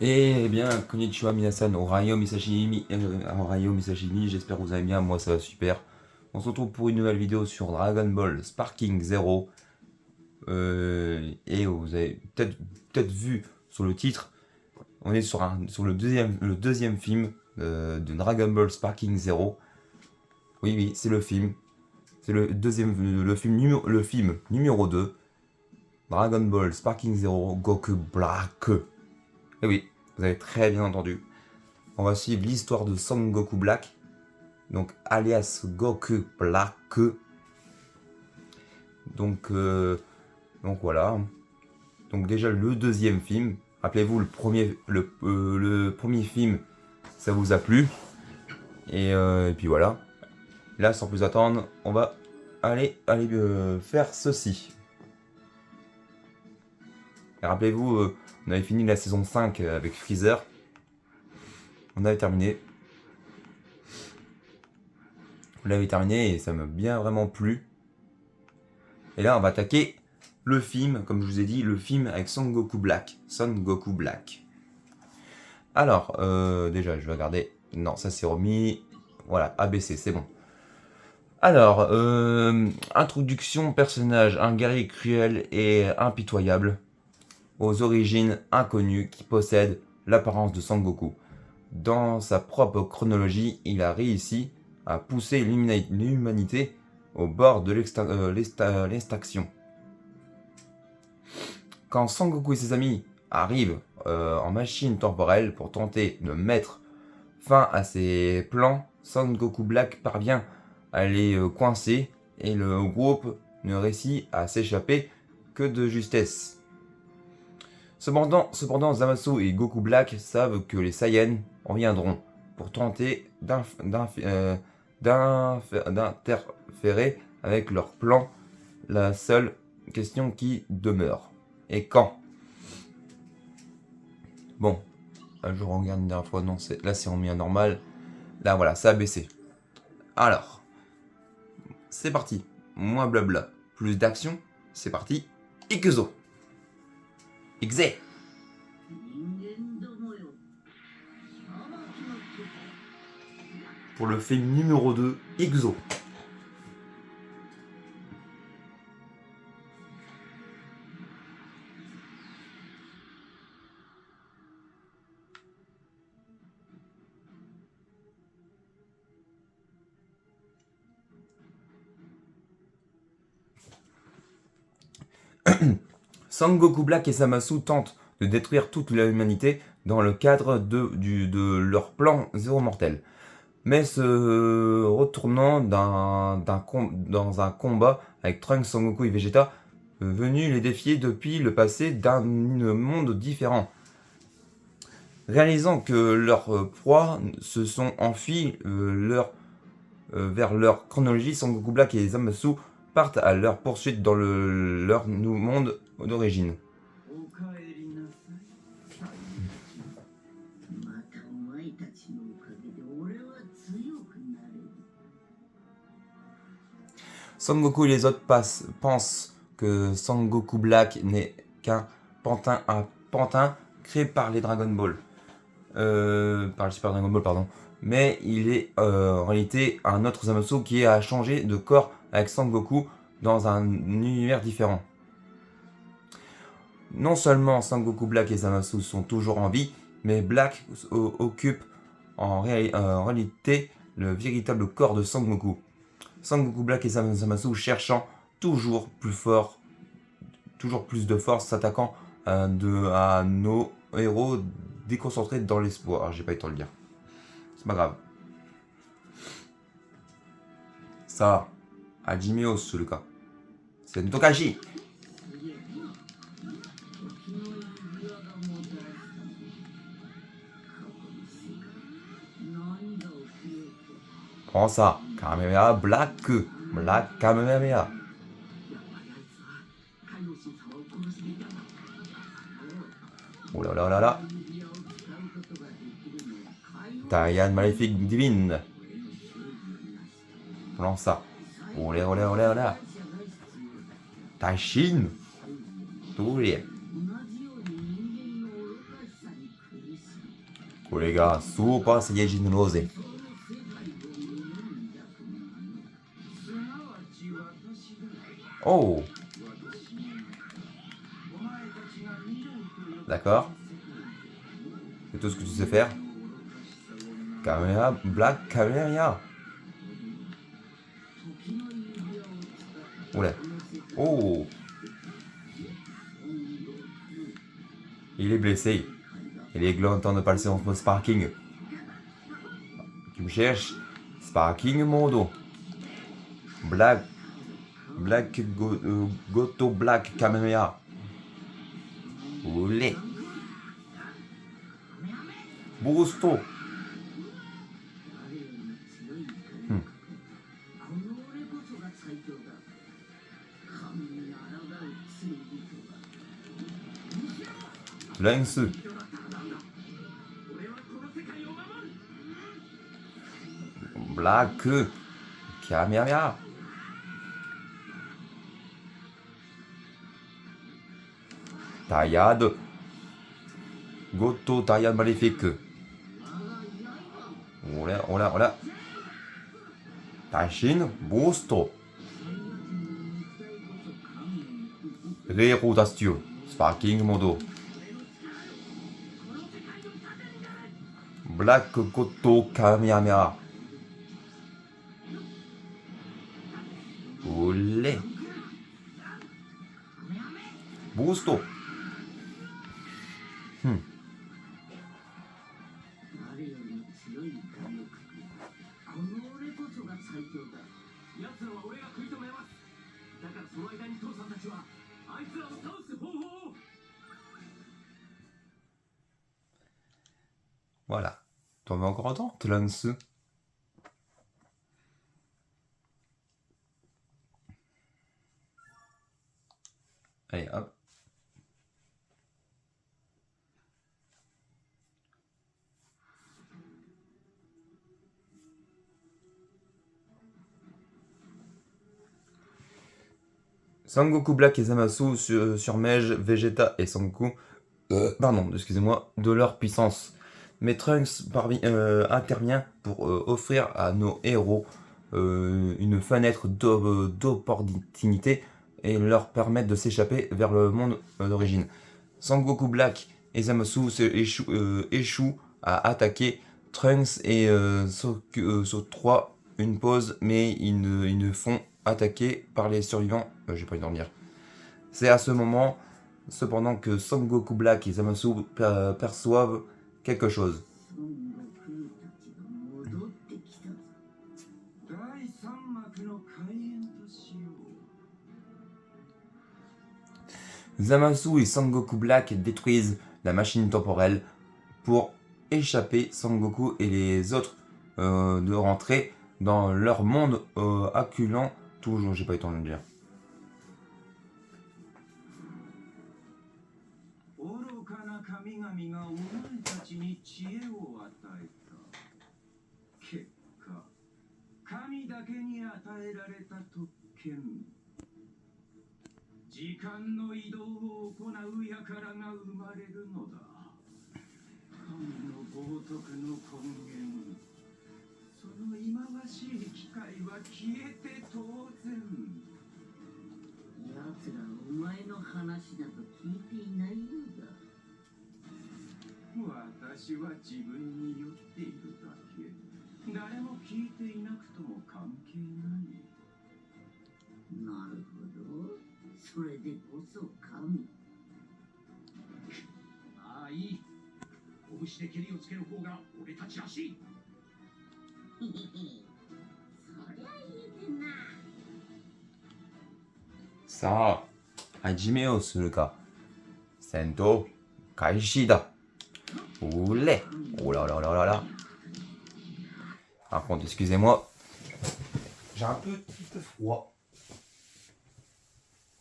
Eh bien, konnichiwa minasan, Orayo Misashimi, j'espère que vous allez bien, moi ça va super. On se retrouve pour une nouvelle vidéo sur Dragon Ball Sparking Zero. Et vous avez peut-être vu sur le titre, on est sur le deuxième film de Dragon Ball Sparking Zero. Oui, oui, c'est le film. C'est le film numéro 2. Dragon Ball Sparking Zero Goku Black. Et oui, vous avez très bien entendu. On va suivre l'histoire de Son Goku Black, donc alias Goku Black. Donc, donc voilà. Donc déjà le deuxième film. Rappelez-vous le premier film, ça vous a plu. Et puis voilà. Là, sans plus attendre, on va aller faire ceci. Et rappelez-vous, on avait fini la saison 5 avec Freezer. On avait terminé. On l'avait terminé et ça m'a bien vraiment plu. Et là, on va attaquer le film, comme je vous ai dit, le film avec Son Goku Black. Son Goku Black. Alors, déjà, je vais regarder. Non, ça c'est remis. Voilà, ABC, c'est bon. Alors, introduction personnage, un guerrier cruel et impitoyable, aux origines inconnues, qui possède l'apparence de Sangoku. Dans sa propre chronologie, il a réussi à pousser l'humanité au bord de l'extinction. Quand Sangoku et ses amis arrivent en machine temporelle pour tenter de mettre fin à ses plans, Son Goku Black parvient à les coincer et le groupe ne réussit à s'échapper que de justesse. Cependant, Zamasu et Goku Black savent que les Saiyans reviendront pour tenter d'interférer avec leur plan. La seule question qui demeure. Et quand? Bon, je regarde une dernière fois, non, là c'est remis à normal. Là voilà, ça a baissé. Alors, c'est parti. Moins blabla, plus d'action, c'est parti. Ikuzo. Ixe. Pour le film numéro 2, Ikuzo. Sangoku Black et Zamasu tentent de détruire toute l'humanité dans le cadre de leur plan Zéro Mortel. Mais se retournant dans un combat avec Trunks, Sangoku et Vegeta, venus les défier depuis le passé d'un monde différent. Réalisant que leurs proies se sont enfuis vers leur chronologie, Sangoku Black et Zamasu partent à leur poursuite dans leur monde d'origine. Sangoku et les autres pensent que Sangoku Black n'est qu'un pantin créé par les Dragon Ball. Par le Super Dragon Ball, pardon. Mais il est en réalité un autre Zamasu qui a changé de corps avec Sangoku dans un univers différent. Non seulement Sangoku Black et Zamasu sont toujours en vie, mais Black occupe en réalité le véritable corps de Sangoku. Sangoku Black et Zamasu cherchant toujours plus fort, toujours plus de force, s'attaquant à nos héros déconcentrés dans l'espoir. Ah, j'ai pas eu le temps de le dire. C'est pas grave. Ça, Hajime Osu le cas. C'est Tokashi. Prends ça. Kamehameha Black. Black Kamehameha. Oh là là là là. Taiyan Maléfique Divine. Prends ça. Olé olé olé olé. Taishin. Tourie. これがスーパーサイヤ人のローゼ。Oh! D'accord. C'est tout ce que tu sais faire. Caméra, Black Caméra. Oula. Oh! Il est blessé. Il est temps de passer en mode sparking. Tu me cherches? Sparking modo. Black Goto Black Kamehameha. Olé. Boosto. Lance. Black Kamehameha. Taillade. Goto Taillade maléfique. Voilà. Tashin Boosto. Rero d'Astio. Sparking modo. Black Goto Kamehameha. Olé. Boosto. Voilà. T'en veux encore autant, Lance? Allez, hop. Sangoku Black et Zamasu surmègent Vegeta et Sangoku, de leur puissance. Mais Trunks intervient pour offrir à nos héros une fenêtre d'opportunité et leur permettre de s'échapper vers le monde d'origine. Sangoku Black et Zamasu échouent à attaquer. Trunks et s'octroient une pause, mais ils ne font attaquer par les survivants. J'ai pas envie d'en dire. C'est à ce moment, cependant, que Sangoku Black et Zamasu perçoivent quelque chose. Zamasu et Sangoku Black détruisent la machine temporelle pour échapper Sangoku et les autres de rentrer dans leur monde acculant toujours, j'ai pas eu le temps de le dire. Ça, Hajimeをするか。戦闘開始だ。Oulé. Oh là là là là là. Par contre, excusez-moi. J'ai un petit peu froid.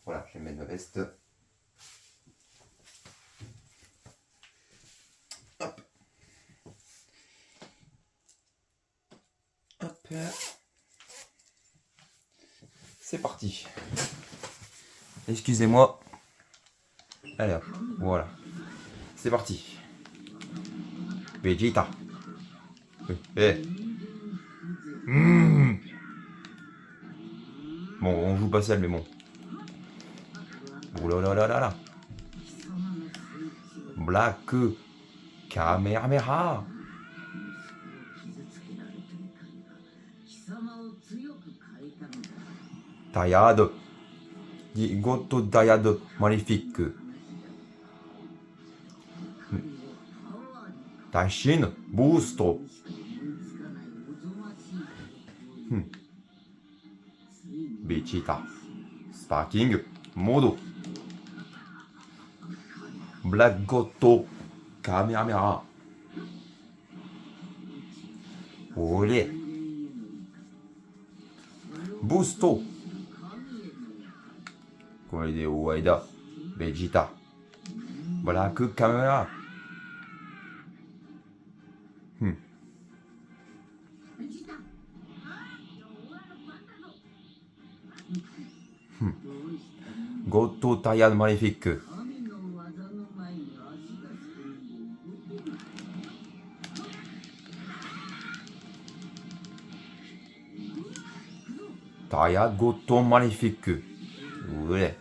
Voilà, je vais mettre ma veste. Hop. Hop. C'est parti. Excusez-moi. Allez hop, voilà. C'est parti. ベジータ。Bon, on joue pas seul, mais bon. Oh là là là là là. Black Kamehameha. Taillade. Goto Taillade magnifique. Taishin Boost. Vegeta. Sparking Modo. Black Goto Kamehameha. Olé. Boosto. これで終わりだ。ベジータ。ブラックカメラ。ゴッドタイヤマリフィック。タイヤゴッドマリフィック。うれ。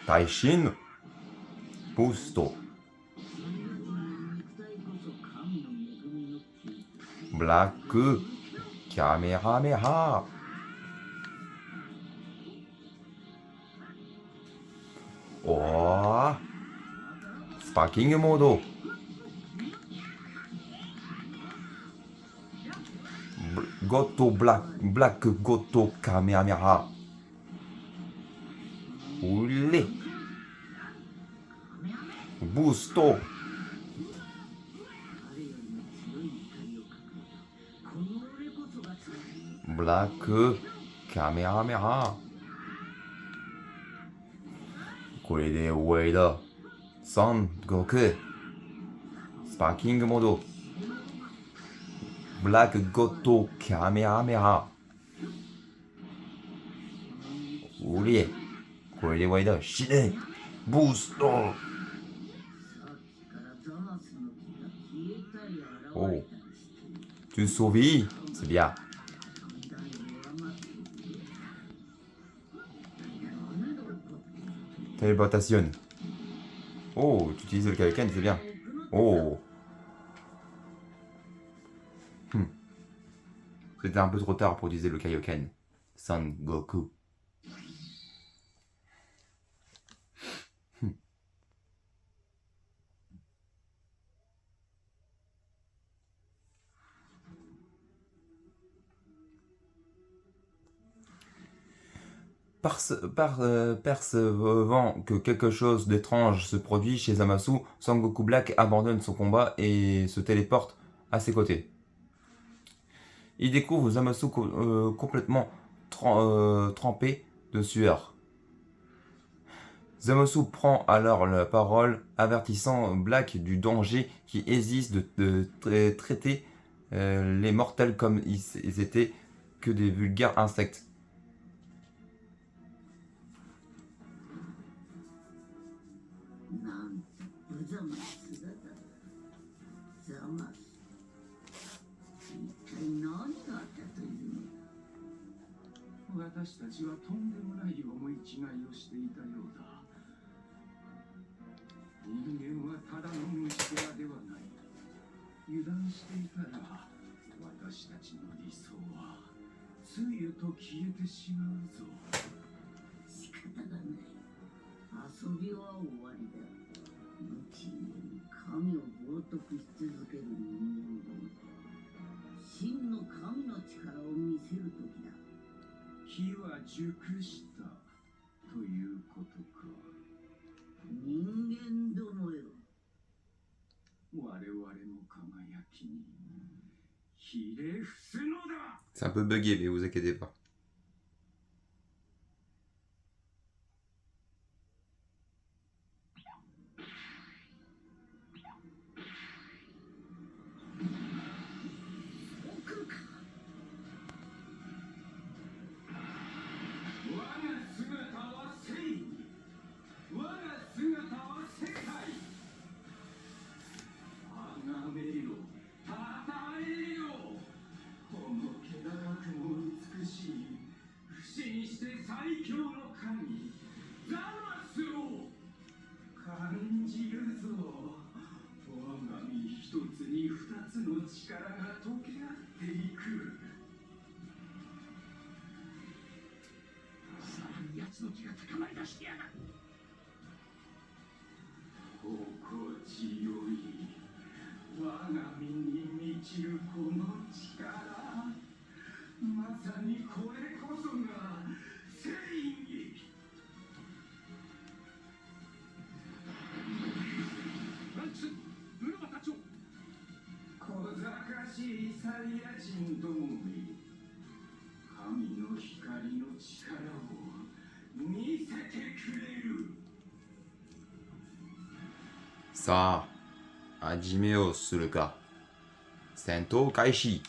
耐震ブースト。ブラックカメハメハ。おー。スパーキングモード。ゴッドブラックゴッドカメハメハ。うれ。ブースト。ブラックカメハメハ。これで終わりだ。孫悟空。スパーキングモード。ブラックゴッドカメハメハ。うれ。これで終わりだ。死ね。ブースト。Oh. Tu survis? C'est bien. Téléportation. Oh, tu utilises le Kaioken, c'est bien. Oh. C'était un peu trop tard pour utiliser le Kaioken. Son Goku. Percevant que quelque chose d'étrange se produit chez Zamasu, Sangoku Black abandonne son combat et se téléporte à ses côtés. Il découvre Zamasu complètement trempé de sueur. Zamasu prend alors la parole, avertissant Black du danger qui existe de traiter les mortels comme ils étaient que des vulgaires insectes. C'est un peu bugué, mais vous inquiétez pas. さあ、hajime o suru ka. Sento kaishi.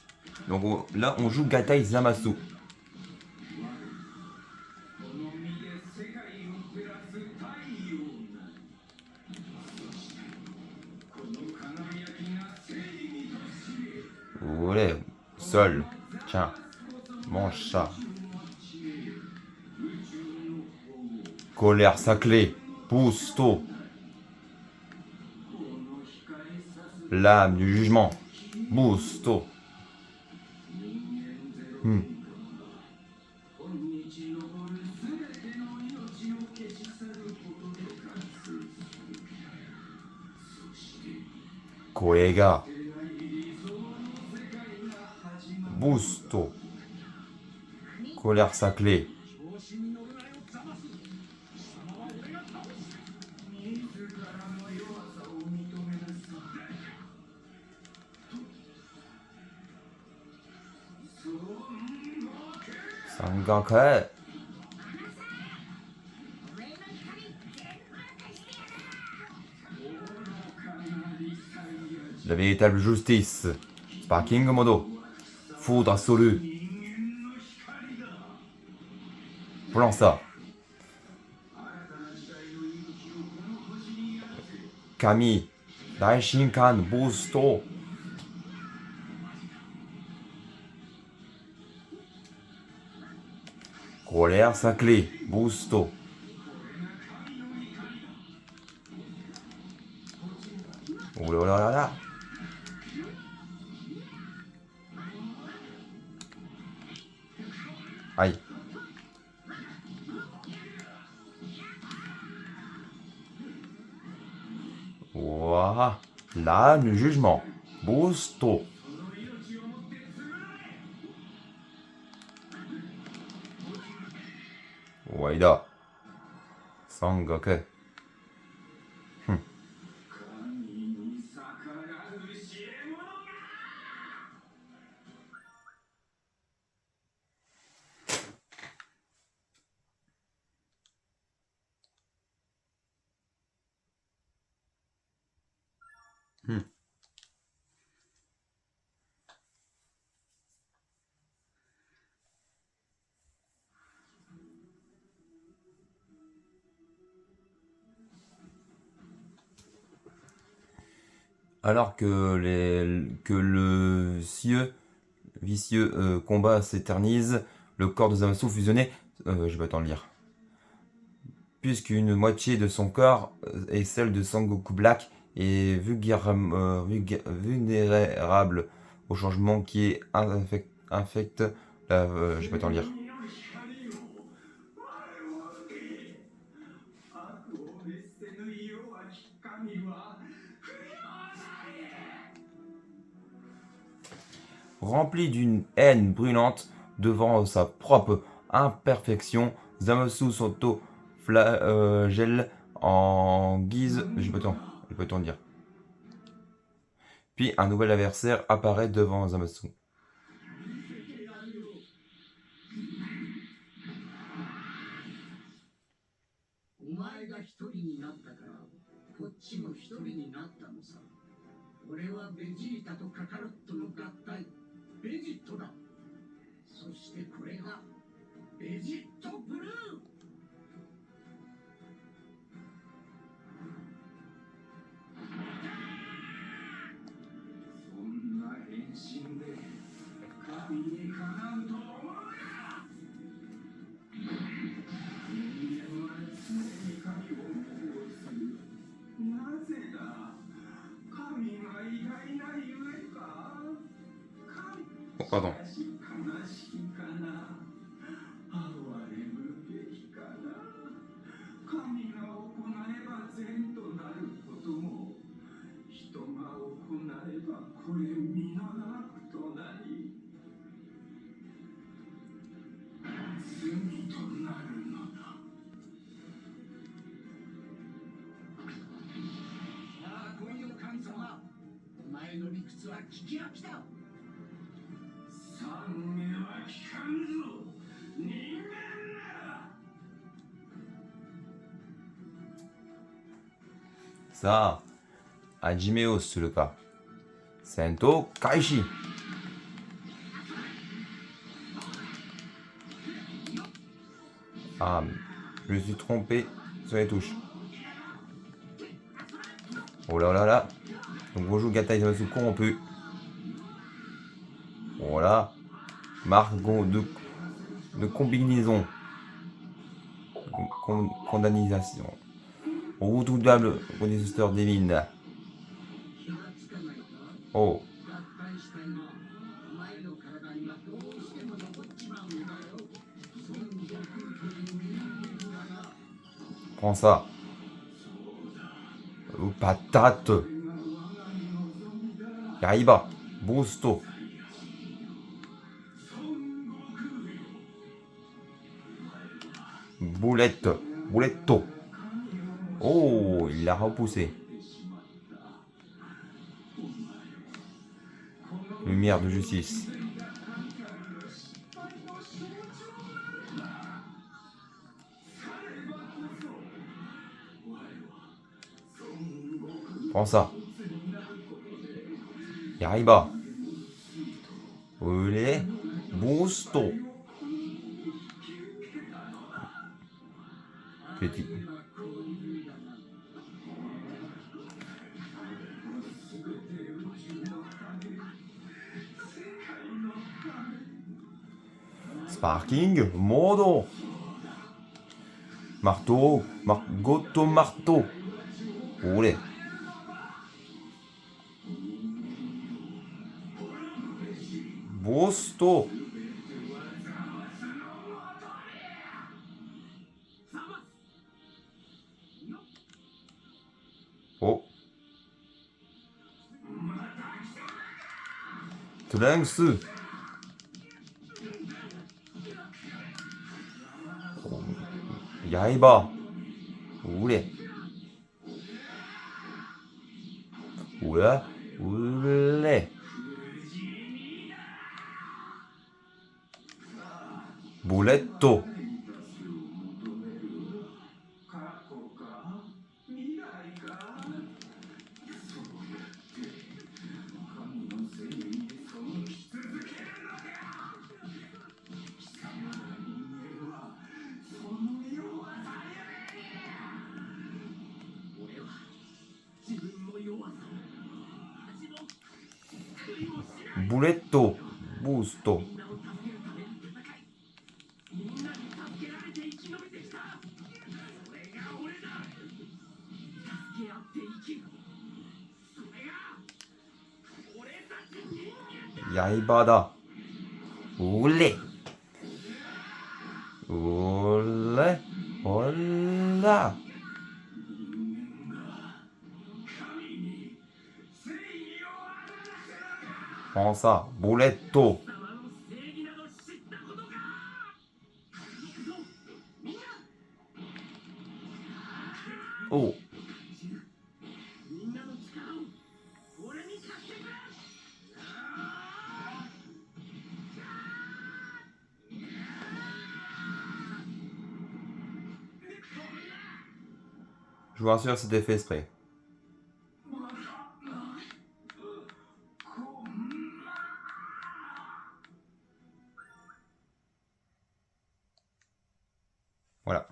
Donc là, on joue Gatai Zamasu. Vous voulez, seul. Tiens, mange ça. Colère sacrée, Busto. L'âme du jugement, Busto. Koega. Busto. Colère sacrée. Sangakai. La véritable justice. Sparking Modo. Foudre absolue. Plan ça. Kami. Daishinkan Busto. Colère sacrée, Busto. Oh là là là. Aïe. Ouah. Là, le jugement. Busto. Waida. Sangaku. Alors que le vicieux combat s'éternise, le corps de Zamasu fusionné, je vais attendre lire. Puisqu'une moitié de son corps est celle de Sangoku Black et vulnérable au changement qui infecte la... je vais attendre lire. Rempli d'une haine brûlante devant sa propre imperfection, Zamasu s'auto-flagelle en guise... Je peux t'en dire. Puis un nouvel adversaire apparaît devant Zamasu. Pardon. Ça, hajimeをするか。戦闘開始。Ah, je me suis trompé sur les touches. Oh là là là. Donc on joue Gatai Zamasu corrompu. Voilà. Marque de combinaison. Condamnation. Redoutable conditionnateur divine. Oh. Prends ça. Patate. Yaiba. Busto. Boulette. Bouletto. Oh, il l'a repoussé. Lumière de justice. Prends ça. Yaiba. Olé. Busto. Petit. Sparking. Modo. Marteau. Goto marteau. Olé. Busto. Oh. Trunks. Yaiba. Olé. Oula. Olé. Bouletto. Bouletto. Busto. Yaiba da. Olé. Olé. Hola. Prends ça. Bouletto. Oh. Je vous rassure, c'était fait exprès. Voilà.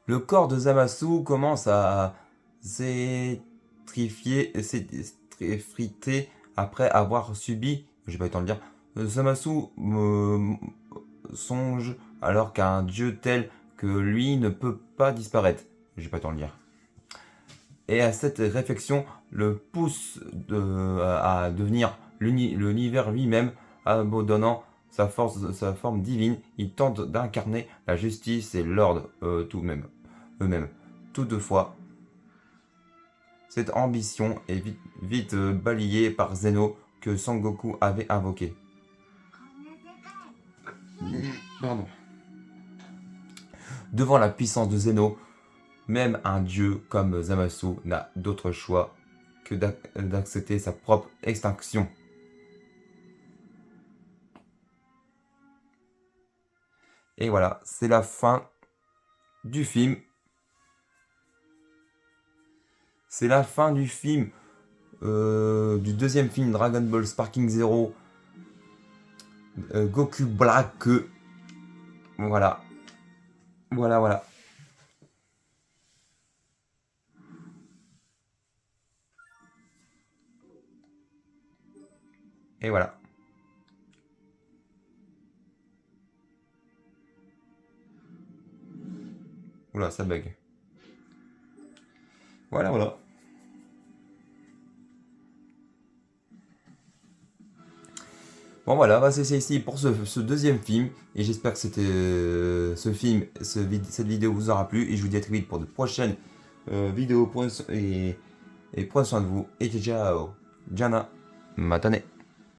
Le corps de Zamasu commence à s'effriter après avoir subi, j'ai pas eu le temps de dire, Zamasu songe alors qu'un dieu tel que lui ne peut pas disparaître. J'ai pas le temps de lire. Et à cette réflexion le pousse à devenir l'univers lui-même, abandonnant sa forme divine. Il tente d'incarner la justice et l'ordre eux-mêmes. Toutefois, cette ambition est vite balayée par Zeno que Sangoku avait invoqué. Pardon. Devant la puissance de Zeno, même un dieu comme Zamasu n'a d'autre choix que d'accepter sa propre extinction. Et voilà, c'est la fin du film. C'est la fin du film, du deuxième film Dragon Ball Sparking Zero, Goku Black. Voilà. Voilà. Et voilà. Oula, ça bug. Voilà. Bon voilà, bah, c'est ici pour ce deuxième film. Et j'espère que cette vidéo vous aura plu. Et je vous dis à très vite pour de prochaines vidéos. Et prenez soin de vous. Et ciao. Jana. Matane.